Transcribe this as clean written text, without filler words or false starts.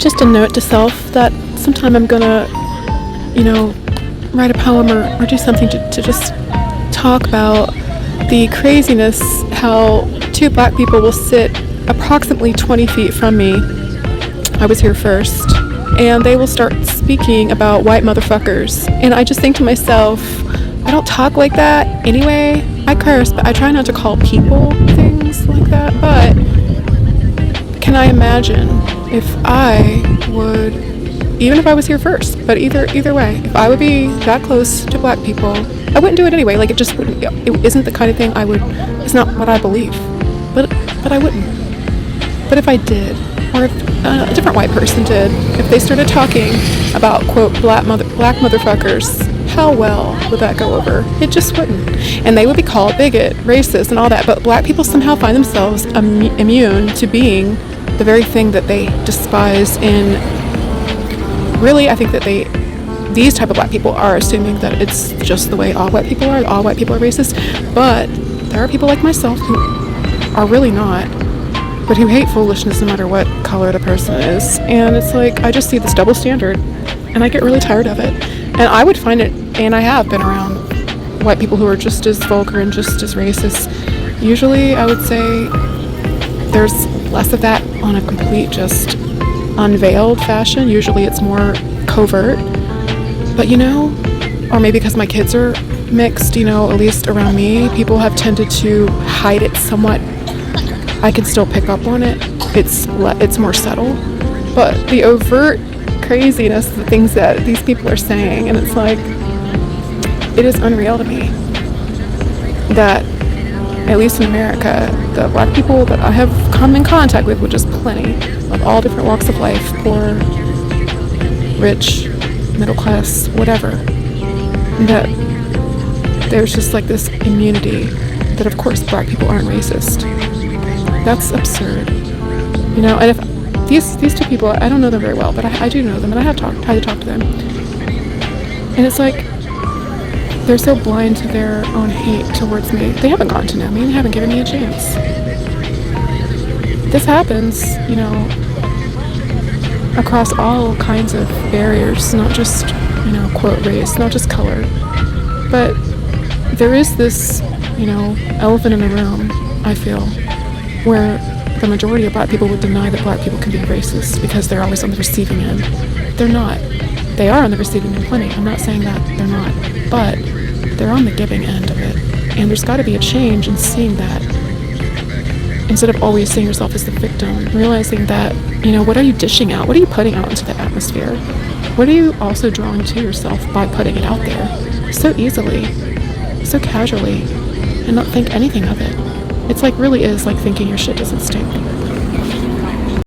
just a note to self that sometime I'm gonna, write a poem or do something to just talk about the craziness how two black people will sit approximately 20 feet from me. I was here first. And they will start speaking about white motherfuckers. And I just think to myself, I don't talk like that anyway. I curse, but I try not to call people things like that. But can I imagine if I would, even if I was here first, but either way, if I would be that close to black people, I wouldn't do it anyway. Like, it just wouldn't, it isn't the kind of thing I would, it's not what I believe. But I wouldn't. But if I did, or if a different white person did, if they started talking about, quote, black motherfuckers, how well would that go over? It just wouldn't. And they would be called bigot, racist, and all that, but black people somehow find themselves immune to being the very thing that they despise. In really, I think that these type of black people are assuming that it's just the way all white people are racist, but there are people like myself who are really not, but who hate foolishness no matter what color the person is. And it's like, I just see this double standard, and I get really tired of it. And I would find it, and I have been around white people who are just as vulgar and just as racist. Usually, I would say there's less of that on a complete, just unveiled fashion. Usually it's more covert. But or maybe because my kids are mixed, at least around me, people have tended to hide it somewhat. I can still pick up on it. It's more subtle, but the overt craziness, the things that these people are saying, and it's like, it is unreal to me that, at least in America, the black people that I have come in contact with, which is plenty, of all different walks of life, poor, rich, middle class, whatever, that there's just like this immunity that, of course, black people aren't racist. That's absurd, and if these two people, I don't know them very well, but I do know them, and I have tried to talk to them, and it's like they're so blind to their own hate towards me. They haven't gotten to know me, they haven't given me a chance. This happens, across all kinds of barriers, not just, quote, race, not just color, but there is this, elephant in the room, I feel, where the majority of black people would deny that black people can be racist because they're always on the receiving end. They're not. They are on the receiving end plenty. I'm not saying that they're not, but they're on the giving end of it. And there's got to be a change in seeing that. Instead of always seeing yourself as the victim, realizing that, what are you dishing out? What are you putting out into the atmosphere? What are you also drawing to yourself by putting it out there so easily, so casually, and not think anything of it? It's like, really is like thinking your shit doesn't stink.